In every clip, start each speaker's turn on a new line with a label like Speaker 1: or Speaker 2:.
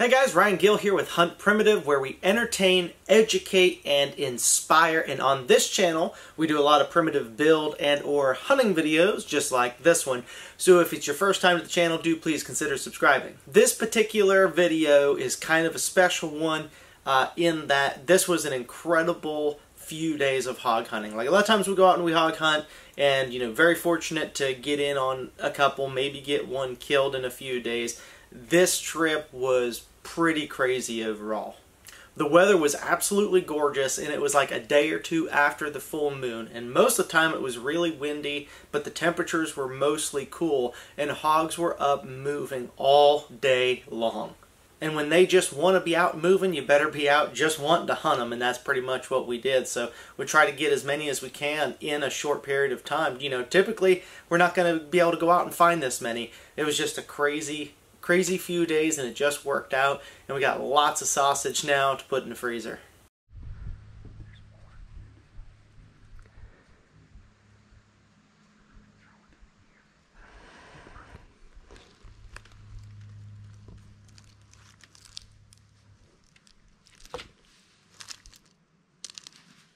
Speaker 1: Hey guys, Ryan Gill here with Hunt Primitive, where we entertain, educate, and inspire. And on this channel, we do a lot of primitive build and or hunting videos, just like this one. So if it's your first time to the channel, do please consider subscribing. This particular video is kind of a special one in that this was an incredible few days of hog hunting. Like a lot of times we go out and we hog hunt, and very fortunate to get in on a couple, maybe get one killed in a few days. This trip was pretty crazy overall. The weather was absolutely gorgeous, and it was like a day or two after the full moon, and most of the time it was really windy, but the temperatures were mostly cool, and hogs were up moving all day long. And when they just want to be out moving, you better be out just wanting to hunt them, and that's pretty much what we did. So we try to get as many as we can in a short period of time. Typically we're not going to be able to go out and find this many. It was just a crazy few days, and it just worked out, and we got lots of sausage now to put in the freezer.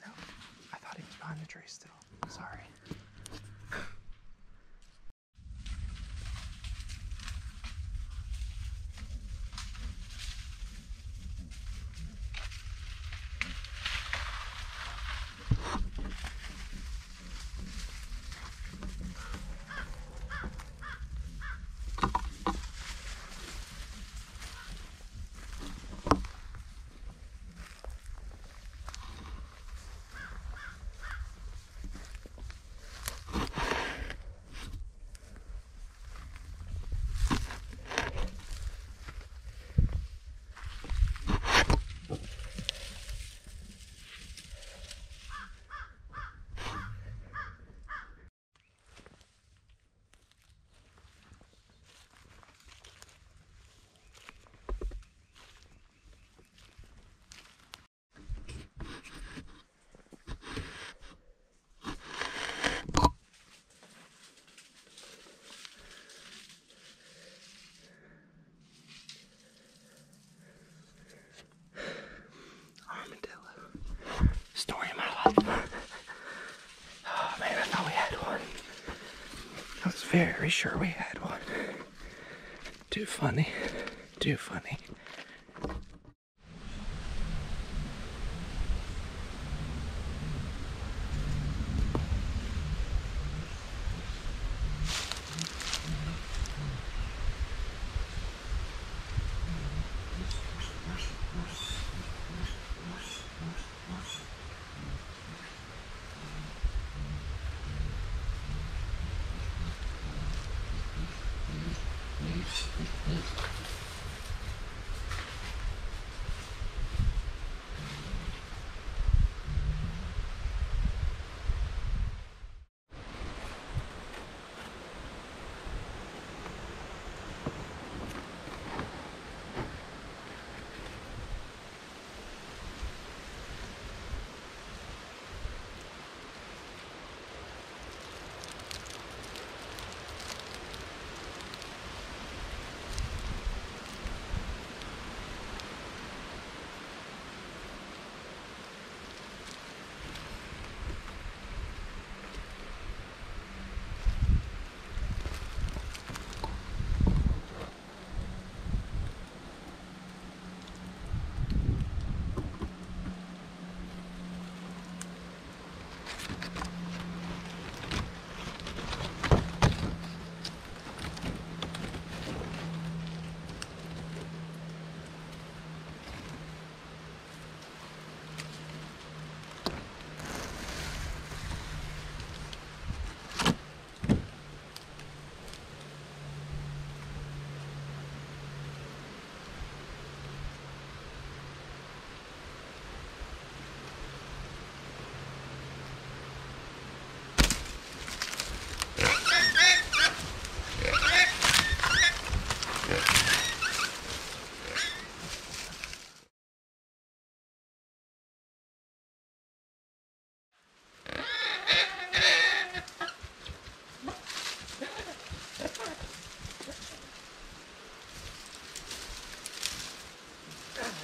Speaker 2: No, I thought he was behind the tree still. Sorry. Story of my life. Oh man, I thought we had one. I was very sure we had one. Too funny. Too funny.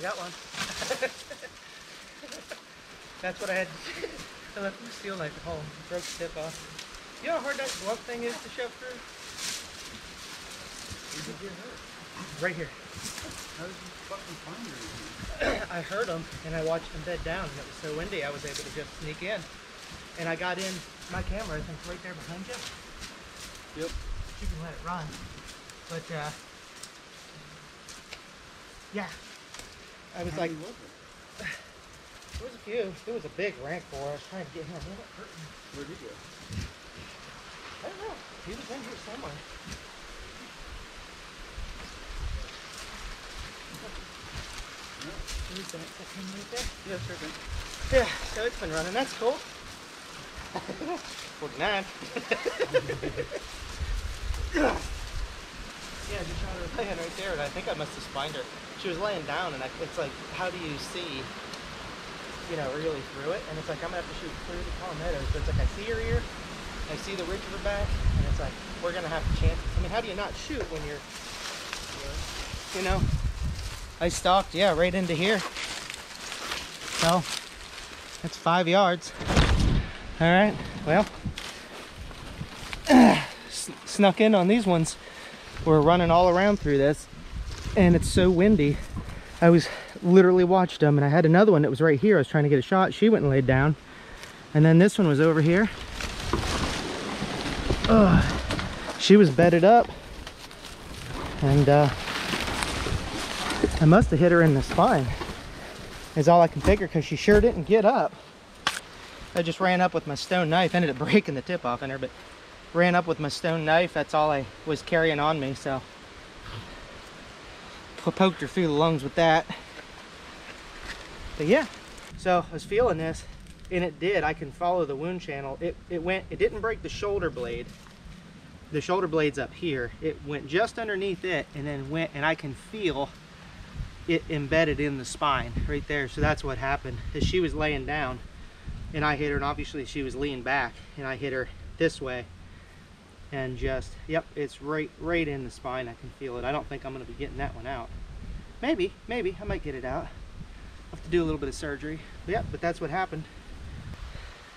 Speaker 1: got one. That's what I had. I left the steel knife at home. Broke the tip off. You know how hard that glove thing is to shove through?
Speaker 3: Where did you get hurt?
Speaker 1: Right here.
Speaker 3: How did you fucking find her?
Speaker 1: I heard them and I watched them bed down, and it was so windy I was able to just sneak in. And I got in my camera, I think, right there behind you.
Speaker 3: Yep.
Speaker 1: You can let it run. But yeah. I was like, there was a few. There was a big rank for. I was trying to get him.
Speaker 3: Where did you go?
Speaker 1: I don't know. He was in here somewhere. Who's that? That thing right there?
Speaker 3: Yeah, sure thing.
Speaker 1: Yeah, so it's been running. That's cool. 49. Yeah, just shot her laying right there, and I think I must have spined her. She was laying down, and it's like, how do you see, you know, really through it? And it's like, I'm gonna have to shoot through the palmettos. So it's like, I see her ear, I see the ridge of her back, and it's like, we're gonna have to chance it. I mean, how do you not shoot when you're, you know? I stalked, yeah, right into here. So, that's 5 yards. All right, well, snuck in on these ones. We're running all around through this, and it's so windy. I was literally watched them, and I had another one that was right here. I was trying to get a shot. She went and laid down, and then this one was over here. She was bedded up, and I must have hit her in the spine, is all I can figure, because she sure didn't get up. I just ran up with my stone knife, ended up breaking the tip off in her, but ran up with my stone knife. That's all I was carrying on me, so poked her through the lungs with that. But yeah, so I was feeling this, and it did. I can follow the wound channel. It didn't break the shoulder blade. The shoulder blade's up here. It went just underneath it, and then went, and I can feel it embedded in the spine right there. So that's what happened, is she was laying down and I hit her, and obviously she was leaning back, and I hit her this way, and just, yep, it's right in the spine. I can feel it. I don't think I'm going to be getting that one out. Maybe I might get it out. I'll have to do a little bit of surgery. But yeah, but that's what happened.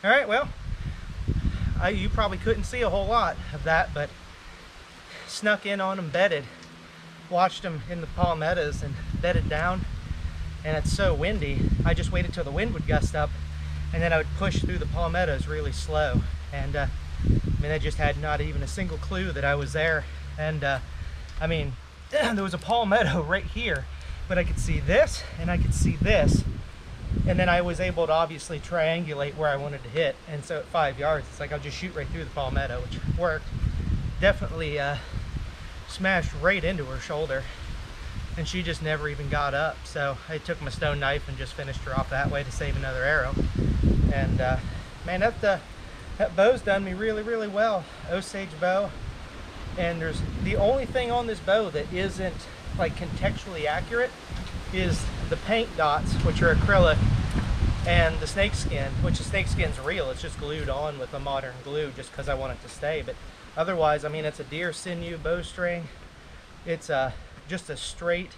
Speaker 1: All right, well, you probably couldn't see a whole lot of that, but snuck in on them bedded. Watched them in the palmettos and bedded down, and it's so windy. I just waited till the wind would gust up, and then I would push through the palmettos really slow. And I mean, they just had not even a single clue that I was there. And I mean, there was a palmetto right here, but I could see this and I could see this, and then I was able to obviously triangulate where I wanted to hit. And so at 5 yards, it's like I'll just shoot right through the palmetto, which worked. Definitely smashed right into her shoulder, and she just never even got up. So I took my stone knife and just finished her off that way to save another arrow. And man, that bow's done me really well. Osage bow, and there's the only thing on this bow that isn't like contextually accurate is the paint dots, which are acrylic, and the snake skin, which the snake skin's real. It's just glued on with a modern glue just because I want it to stay. But otherwise, I mean, it's a deer sinew bowstring. It's just a straight,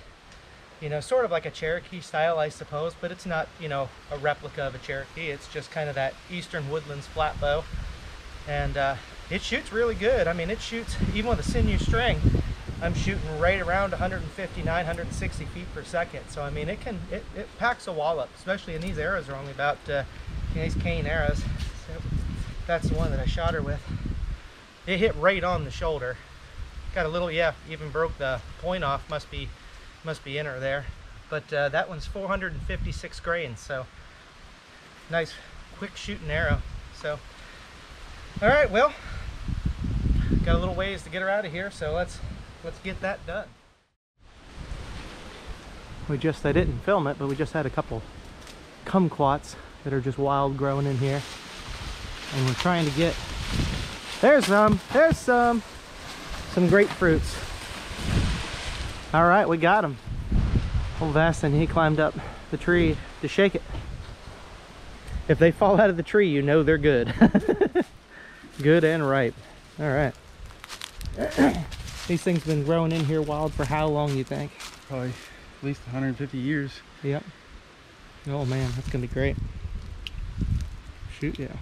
Speaker 1: you know, sort of like a Cherokee style, I suppose, but it's not, you know, a replica of a Cherokee. It's just kind of that Eastern Woodlands flat bow, and it shoots really good. I mean, it shoots, even with a sinew string, I'm shooting right around 159, 160 feet per second. So I mean, it packs a wallop, especially, and these arrows are only about, you know, these cane arrows. So that's the one that I shot her with. It hit right on the shoulder. Got a little, yeah, even broke the point off. Must be in her there. But that one's 456 grains, so nice quick shooting arrow. So all right, well, got a little ways to get her out of here, so let's get that done. I didn't film it, but we just had a couple kumquats that are just wild growing in here, and we're trying to get, there's some grapefruits. All right, we got him. Old Vastin, he climbed up the tree to shake it. If they fall out of the tree, you know they're good. Good and ripe. All right. These things been growing in here wild for how long, you think?
Speaker 3: Probably at least 150 years.
Speaker 2: Yep. Oh man, that's gonna be great. Shoot, yeah.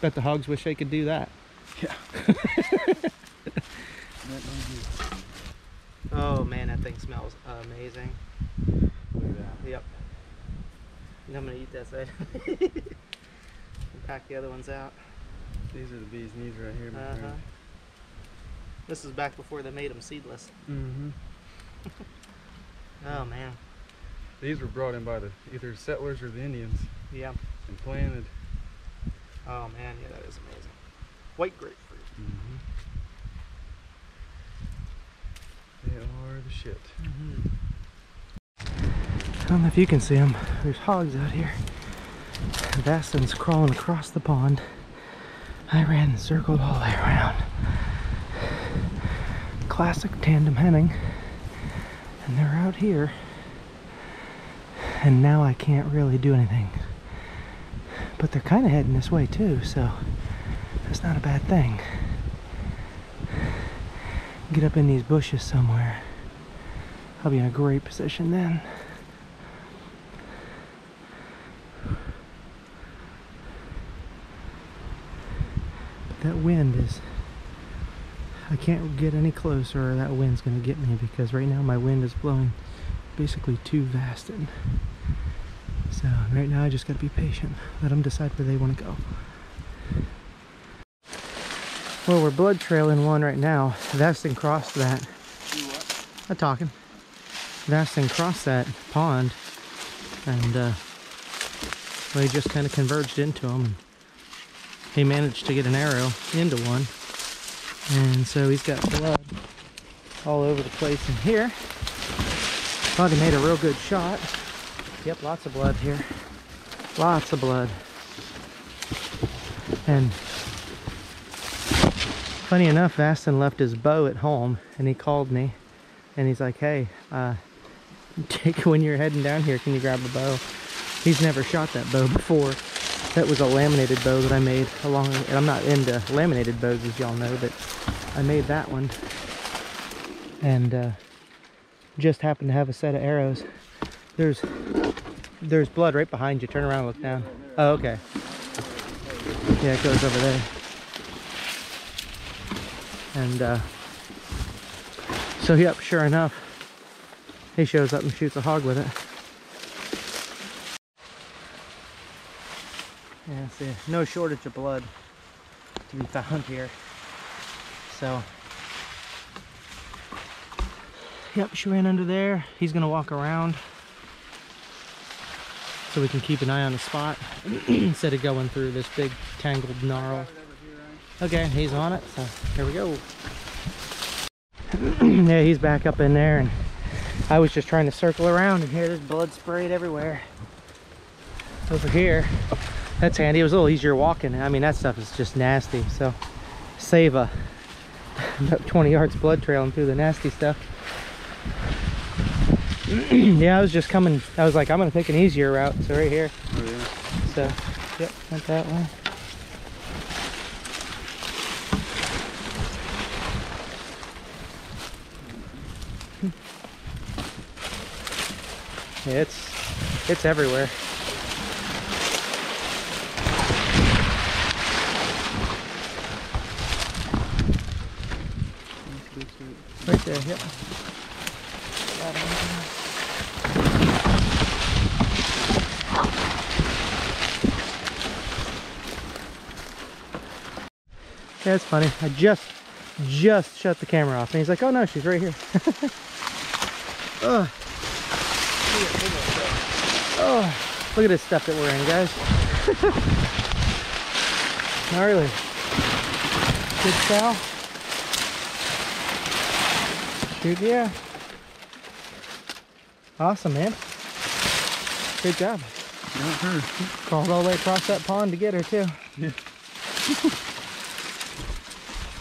Speaker 2: Bet the hogs wish they could do that.
Speaker 3: Yeah.
Speaker 2: Oh man, that thing smells amazing.
Speaker 3: Look at that.
Speaker 2: Yep. I'm gonna eat that side. Pack the other ones out.
Speaker 3: These are the bee's knees right here.
Speaker 2: This is back before they made them seedless.
Speaker 3: Mm-hmm.
Speaker 2: Oh man.
Speaker 3: These were brought in by the either settlers or the Indians
Speaker 2: Yeah.
Speaker 3: and planted.
Speaker 2: Oh man, yeah, that is amazing. White grapefruit.
Speaker 3: Mm-hmm. They are the shit.
Speaker 2: I don't know if you can see them. There's hogs out here. Vastin's crawling across the pond. I ran and circled all the way around. Classic tandem henning. And they're out here. And now I can't really do anything. But they're kind of heading this way too, so that's not a bad thing. Get up in these bushes somewhere. I'll be in a great position then. But that wind is... I can't get any closer or that wind's going to get me, because right now my wind is blowing basically to Vastin. So right now I just got to be patient. Let them decide where they want to go. Well, we're blood trailing one right now. Vastin crossed that.
Speaker 3: Do what?
Speaker 2: I'm talking. Vastin crossed that pond, and we just kind of converged into him. And he managed to get an arrow into one, and so he's got blood all over the place in here. Thought he made a real good shot. Yep, lots of blood here. Lots of blood. And funny enough, Vastin left his bow at home, and he called me, and he's like, hey, when you're heading down here, can you grab a bow? He's never shot that bow before. That was a laminated bow that I made along, and I'm not into laminated bows, as y'all know, but I made that one. And just happened to have a set of arrows. There's blood right behind you. Turn around and look down. Oh, okay. Yeah, it goes over there. And so yep, sure enough, he shows up and shoots a hog with it. Yeah, see, no shortage of blood to be found here. So yep, she ran under there. He's gonna walk around so we can keep an eye on the spot instead of going through this big tangled gnarl. Okay, he's on it, so here we go. Yeah, he's back up in there, and I was just trying to circle around, and here there's blood sprayed everywhere. Over here, that's handy. It was a little easier walking. I mean, that stuff is just nasty, so save about 20 yards blood trailing through the nasty stuff. Yeah, I was just coming, I was like, I'm gonna take an easier route, so right here.
Speaker 3: Oh yeah.
Speaker 2: So, yep, went that way. Yeah, it's everywhere. Right there, yep. Yeah, it's funny. I just shut the camera off, and he's like, "Oh no, she's right here." Oh, oh, look at this stuff that we're in, guys. Gnarly. Good cow. Shoot, yeah. Awesome, man. Good job.
Speaker 3: Not her.
Speaker 2: Crawled all the way across that pond to get her too.
Speaker 3: Yeah.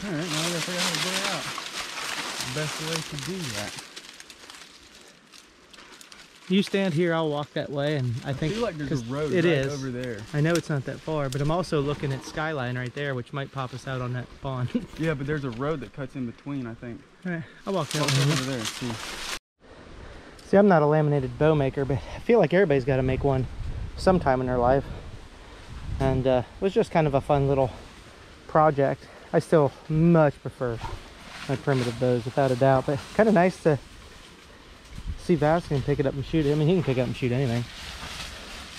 Speaker 3: Alright, now I gotta figure out how to get her out. The best way to do that.
Speaker 2: You stand here, I'll walk that way, and I think
Speaker 3: feel like there's a road
Speaker 2: it
Speaker 3: right
Speaker 2: is
Speaker 3: over there.
Speaker 2: I know it's not that far, but I'm also looking at skyline right there, which might pop us out on that pond.
Speaker 3: Yeah, but there's a road that cuts in between, I think.
Speaker 2: Alright, I'll walk that
Speaker 3: Walk
Speaker 2: way.
Speaker 3: over there and see.
Speaker 2: See, I'm not a laminated bow maker, but I feel like everybody's got to make one sometime in their life. And it was just kind of a fun little project. I still much prefer my primitive bows, without a doubt, but kind of nice to see Vastin pick it up and shoot it. I mean, he can pick it up and shoot anything.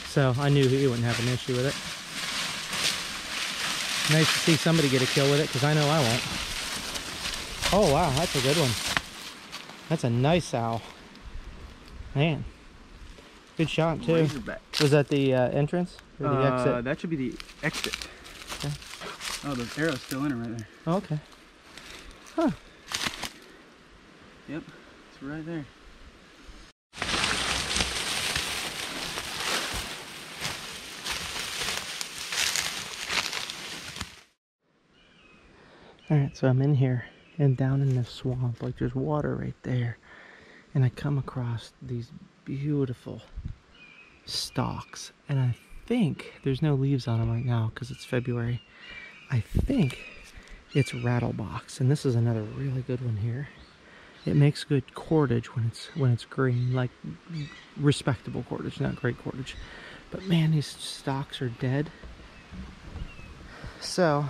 Speaker 2: So I knew he wouldn't have an issue with it. Nice to see somebody get a kill with it, because I know I won't. Oh wow, that's a good one. That's a nice owl. Man, good shot too. Was that the entrance or the exit?
Speaker 3: That should be the exit.
Speaker 2: Okay.
Speaker 3: Oh, the arrow's still in it right there.
Speaker 2: Oh, okay. Huh.
Speaker 3: Yep, it's right there.
Speaker 2: Alright, so I'm in here and down in the swamp, like there's water right there. And I come across these beautiful stalks. And I think, there's no leaves on them right now because it's February. I think it's rattlebox. And this is another really good one here. It makes good cordage when it's green, like respectable cordage, not great cordage. But man, these stalks are dead. So,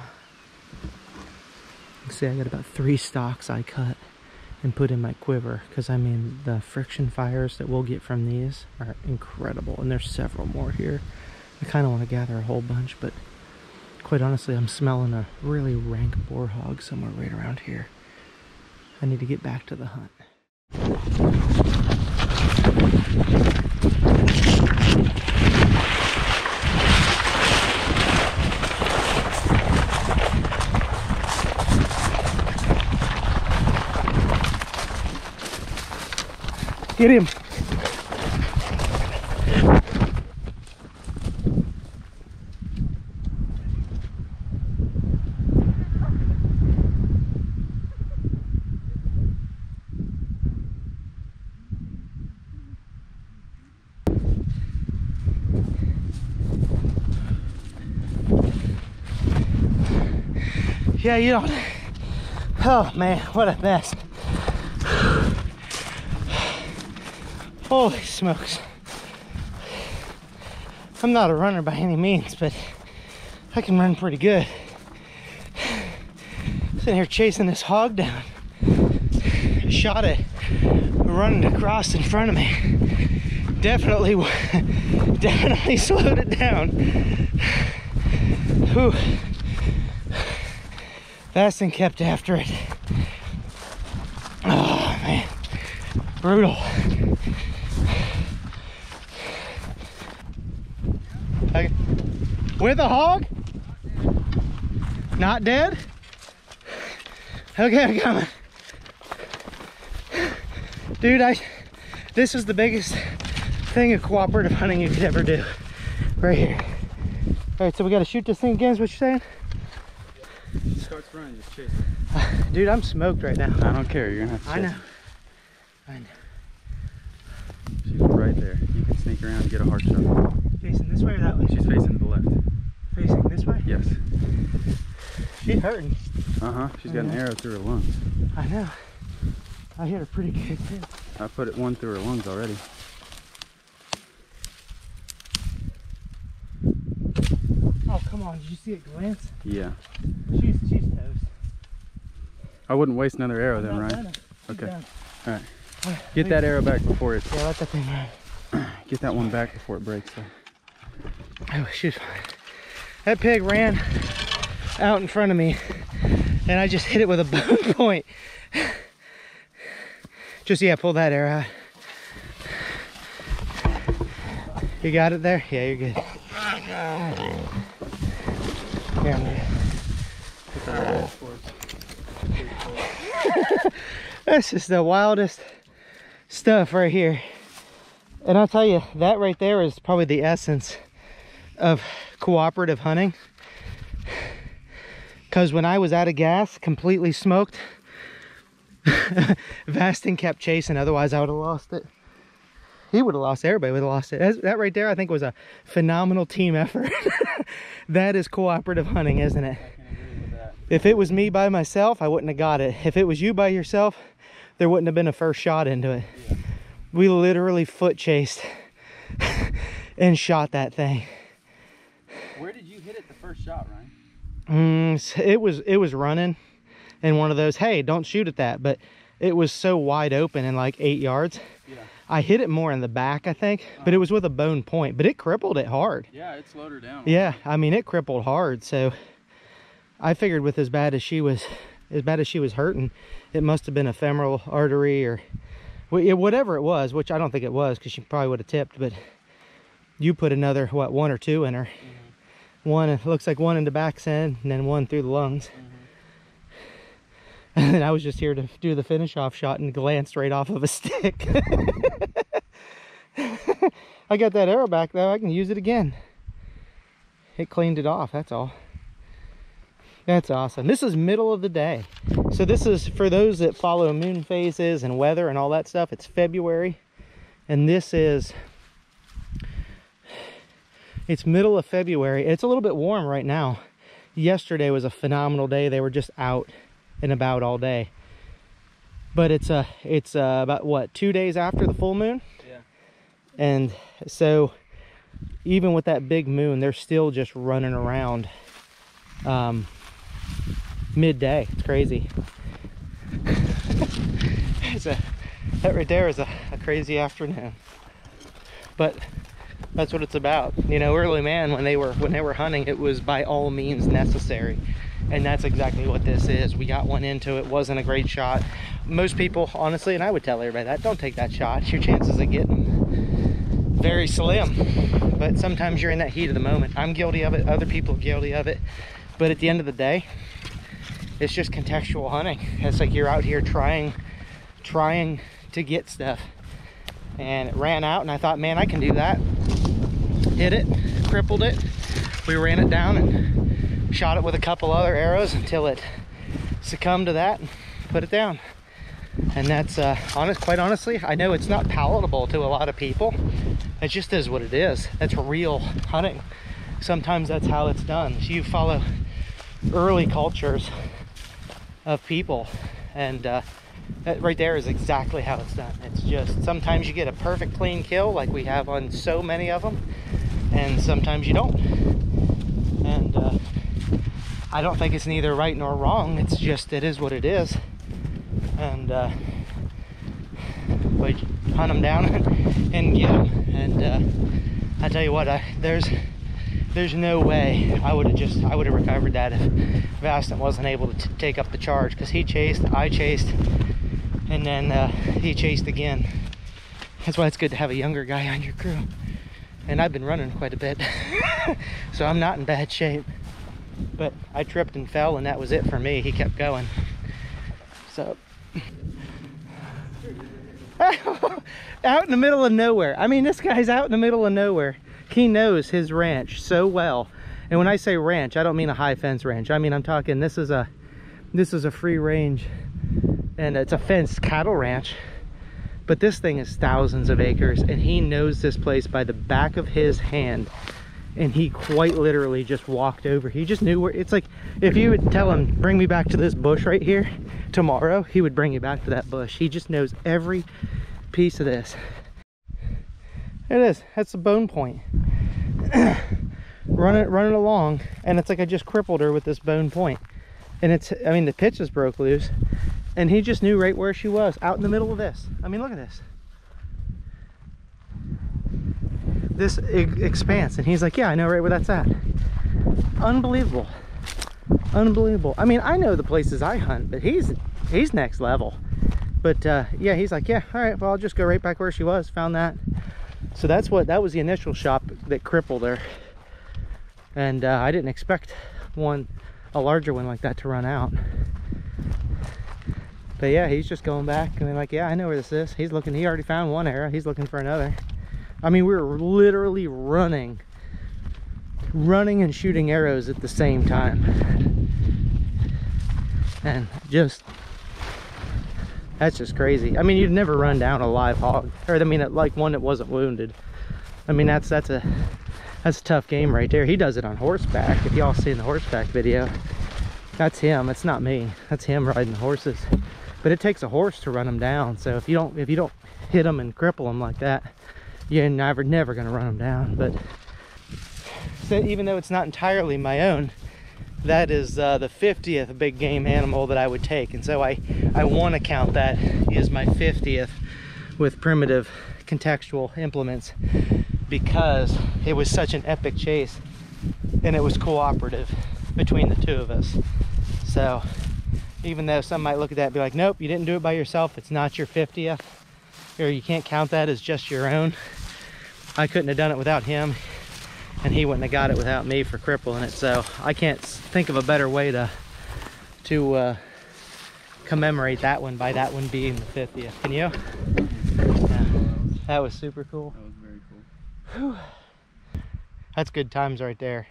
Speaker 2: see, I got about 3 stalks I cut and put in my quiver, because I mean the friction fires that we'll get from these are incredible, and there's several more here. I kind of want to gather a whole bunch, but quite honestly I'm smelling a really rank boar hog somewhere right around here. I need to get back to the hunt. Get him. Yeah, you don't. Oh man, what a mess. Holy smokes. I'm not a runner by any means, but I can run pretty good. Sitting here chasing this hog down. I shot it running across in front of me. Definitely slowed it down. Whew. Vastin kept after it. Oh man, brutal. Okay. With a hog? Not dead? Okay, I'm coming. Dude, this is the biggest thing of cooperative hunting you could ever do. Right here. Alright, so we gotta shoot this thing again, is what you're saying?
Speaker 3: It starts running, just chase it.
Speaker 2: Dude, I'm smoked right now.
Speaker 3: I don't care, you're gonna have to chase
Speaker 2: I know.
Speaker 3: it.
Speaker 2: I know.
Speaker 3: She's right there. You can sneak around and get a hard shot.
Speaker 2: Facing this way or that way?
Speaker 3: She's facing to the left.
Speaker 2: Facing this way?
Speaker 3: Yes.
Speaker 2: She's hurting.
Speaker 3: Uh-huh. She's got an arrow through her lungs.
Speaker 2: I know. I hit her pretty good too.
Speaker 3: I put one through her lungs already.
Speaker 2: Oh, come on. Did you see it glance?
Speaker 3: Yeah.
Speaker 2: She's toast.
Speaker 3: I wouldn't waste another arrow then, right? Okay. All right. Get that arrow back before it...
Speaker 2: Yeah, let that thing run.
Speaker 3: Get that one back before it breaks. Though.
Speaker 2: Oh, she's fine. That pig ran out in front of me, and I just hit it with a bone point. Just, yeah, pull that arrow out. You got it there? Yeah, you're good. Yeah, I'm good. This is the wildest stuff right here. And I'll tell you, that right there is probably the essence of cooperative hunting. Because when I was out of gas, completely smoked, Vastin kept chasing, otherwise I would have lost it. He would have lost, everybody would have lost it. That right there, I think, was a phenomenal team effort. That is cooperative hunting, isn't it?
Speaker 3: I can agree with that.
Speaker 2: If it was me by myself, I wouldn't have got it. If it was you by yourself, there wouldn't have been a first shot into it.
Speaker 3: Yeah.
Speaker 2: We literally foot chased and shot that thing.
Speaker 3: Where did you hit it the first shot, Ryan?
Speaker 2: It was running in one of those, hey, don't shoot at that, but it was so wide open in like 8 yards.
Speaker 3: Yeah.
Speaker 2: I hit it more in the back, I think, but it was with a bone point, but it crippled it hard.
Speaker 3: Yeah, it slowed her down.
Speaker 2: Yeah, I mean, it crippled hard. So I figured with as bad as she was hurting, it must have been a femoral artery or whatever it was, which I don't think it was because she probably would have tipped, but you put another, what, 1 or 2 in her. One, it looks like 1 in the back end and then 1 through the lungs. And then I was just here to do the finish off shot and glanced right off of a stick. I got that arrow back though, I can use it again. It cleaned it off, that's all. That's awesome. This is middle of the day. So this is for those that follow moon phases and weather and all that stuff. It's February. And this is, it's middle of February. It's a little bit warm right now. Yesterday was a phenomenal day. They were just out and about all day. But it's about what, 2 days after the full moon?
Speaker 3: Yeah.
Speaker 2: And so even with that big moon, they're still just running around midday. It's crazy. That right there is a crazy afternoon, but that's what it's about. You know, early man, when they were hunting, it was by all means necessary, and that's exactly what this is. We got one into it, wasn't a great shot. Most people, honestly, and I would tell everybody that, don't take that shot. Your chances of getting very slim, but sometimes you're in that heat of the moment. I'm guilty of it, other people are guilty of it, but at the end of the day, it's just contextual hunting. It's like you're out here trying to get stuff, and it ran out and I thought, man, I can do that. Hit it, crippled it. We ran it down and shot it with a couple other arrows until it succumbed to that and put it down. And that's quite honestly, I know it's not palatable to a lot of people. It just is what it is. That's real hunting. Sometimes that's how it's done. So you follow early cultures of people, and that right there is exactly how it's done. It's just, sometimes you get a perfect clean kill like we have on so many of them, and sometimes you don't. And I don't think it's neither right nor wrong. It's just, it is what it is. And we hunt them down and get them. And I tell you what, there's no way I would have recovered that if Vastin wasn't able to take up the charge, because he chased, I chased, and then he chased again. That's why it's good to have a younger guy on your crew. And I've been running quite a bit, so I'm not in bad shape. But I tripped and fell, and that was it for me. He kept going. So out in the middle of nowhere. I mean, this guy's out in the middle of nowhere. He knows his ranch so well. And when I say ranch, I don't mean a high fence ranch. I mean, I'm talking, this is a free range, and it's a fenced cattle ranch. But this thing is thousands of acres, and he knows this place by the back of his hand. And he quite literally just walked over. He just knew where. It's like if you would tell him, bring me back to this bush right here tomorrow, he would bring you back to that bush. He just knows every piece of this. There it is. That's the bone point. running along, and it's like I just crippled her with this bone point. And it's, I mean, the pitches broke loose, and he just knew right where she was, out in the middle of this. I mean, look at this. This expanse, and he's like, yeah, I know right where that's at. Unbelievable. Unbelievable. I mean, I know the places I hunt, but he's next level. But yeah, he's like, yeah, all right, well, I'll just go right back where she was. Found that. So that was the initial shot that crippled her. And I didn't expect a larger one like that to run out. But yeah, he's just going back, and they're like, yeah, I know where this is. He's looking, he already found one arrow. He's looking for another. I mean, we were literally running and shooting arrows at the same time. And just, that's just crazy. I mean, you'd never run down a live hog, or I mean, like one that wasn't wounded. I mean, that's a tough game right there. He does it on horseback. If y'all seen the horseback video, that's him. It's not me. That's him riding the horses. But it takes a horse to run them down. So if you don't hit them and cripple them like that, you're never gonna run them down. But so even though it's not entirely my own, that is the 50th big game animal that I would take, and so I want to count that as my 50th with primitive contextual implements, because it was such an epic chase and it was cooperative between the two of us. So even though some might look at that and be like, nope, you didn't do it by yourself, it's not your 50th, or you can't count that as just your own, I couldn't have done it without him, and he wouldn't have got it without me for crippling it. So I can't think of a better way to commemorate that one by that one being the 50th. Can you? Yeah. That was super cool.
Speaker 3: That was very cool.
Speaker 2: Whew. That's good times right there.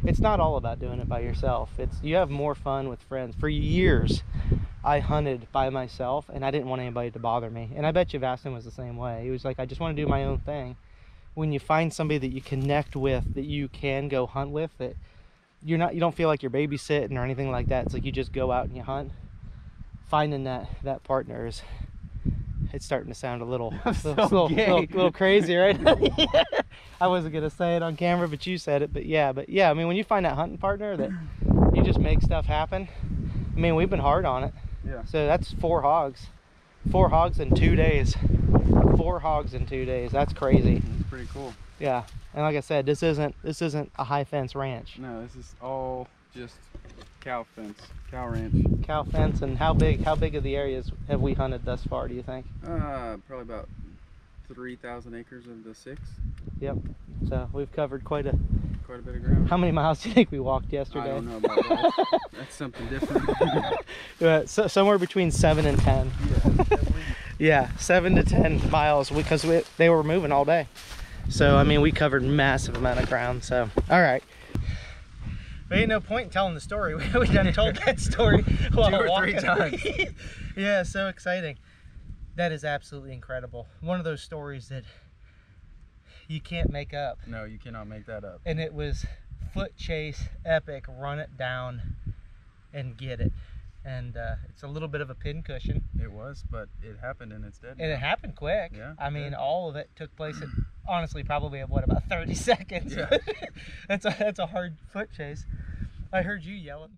Speaker 2: It's not all about doing it by yourself. You have more fun with friends. For years, I hunted by myself, and I didn't want anybody to bother me. And I bet you Vastin was the same way. He was like, I just want to do my own thing. When you find somebody that you connect with, that you can go hunt with, that you don't feel like you're babysitting or anything like that. It's like you just go out and you hunt. Finding that partner is, it's starting to sound a little crazy, right? I wasn't gonna say it on camera, but you said it. But yeah, I mean, when you find that hunting partner that you just make stuff happen. I mean, we've been hard on it.
Speaker 3: Yeah. So
Speaker 2: that's 4 hogs. 4 hogs in 2 days. 4 hogs in 2 days. That's crazy.
Speaker 3: it's pretty cool.
Speaker 2: Yeah, and like I said, this isn't a high fence ranch.
Speaker 3: No, this is all just cow fence, cow ranch.
Speaker 2: Cow fence. And how big of the areas have we hunted thus far, do you think?
Speaker 3: Probably about 3,000 acres of the 6.
Speaker 2: Yep. So we've covered quite a
Speaker 3: bit of ground.
Speaker 2: How many miles do you think we walked yesterday?
Speaker 3: I don't know about that. That's something different.
Speaker 2: So somewhere between 7 and 10.
Speaker 3: Yeah,
Speaker 2: yeah, 7 to 10 miles, because they were moving all day. So I mean, we covered massive amount of ground. So all right. But ain't no point in telling the story. We done told that story
Speaker 3: 2 or 3 times.
Speaker 2: Yeah, so exciting. That is absolutely incredible. One of those stories that you can't make up.
Speaker 3: No, you cannot make that up.
Speaker 2: And it was foot chase, epic, run it down and get it. And it's a little bit of a pincushion.
Speaker 3: It was, but it happened and it's dead.
Speaker 2: And it happened quick.
Speaker 3: Yeah.
Speaker 2: I mean, all of it took place at, honestly, probably at what, about 30 seconds?
Speaker 3: Yeah.
Speaker 2: That's a hard foot chase. I heard you yelling.